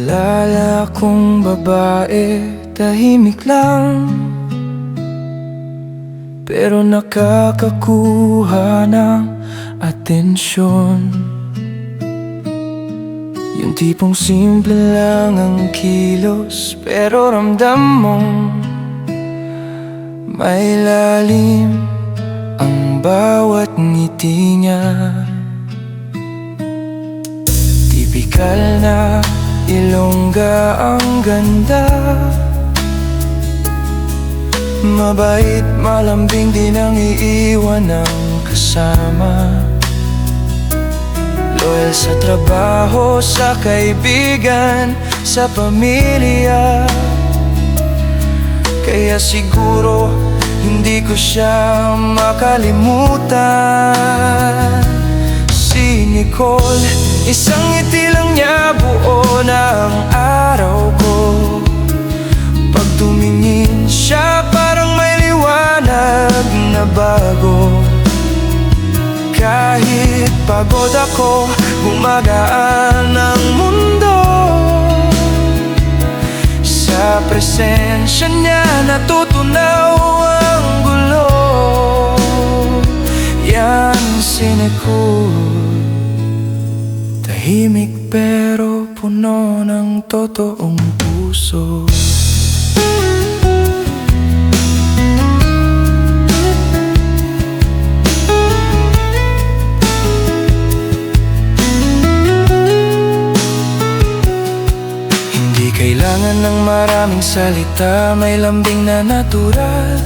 kilala kong babae, tahimik lang, pero nakakakuha ng atensyon. Yung tipong simple lang ang kilos, pero ramdam mong may lalim ang bawat ngiti niya. Tipikal na Ilongga ang ganda, mabait, malambing, di nang iiwan ng kasama. Loyal sa trabaho, sa kaibigan, sa pamilya. Kaya siguro hindi ko siya makalimutan. Si Nicole, isang ngiti lang niya, buo ng araw ko. Pag tumingin siya, parang may liwanag na bago. Kahit pagod ako, gumagaan ang mundo. Sa presensya niya, natutunaw ang gulo. Yan si Nicole, tahimik pero puno ng totoong puso. Hindi kailangan ng maraming salita, may lambing na natural.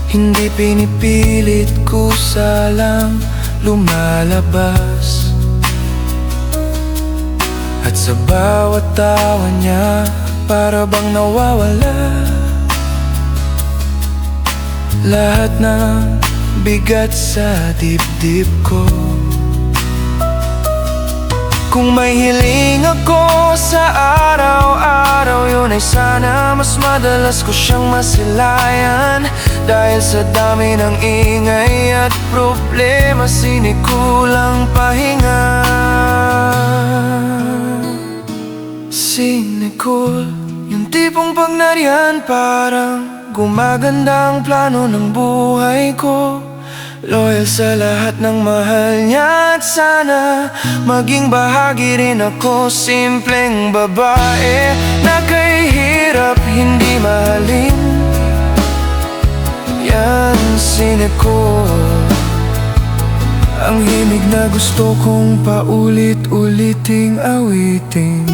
Hindi pinipilit, kusa lang lumalabas. At sa bawat tawa niya, para bang nawawala lahat ng bigat sa dibdib ko. Kung may hiling ako sa araw-araw, yun ay sana mas madalas ko siyang masilayan. Dahil sa dami ng ingay at problema, sinikulang pahinga. Si Nicole, yung tipong pag nariyan, parang gumaganda ang plano ng buhay ko. Loyal sa lahat ng mahal niya, at sana maging bahagi rin ako. Simpleng babae na kahirap hindi mahalin. Yan si Nicole, ang himig na gusto kong paulit-uliting awitin.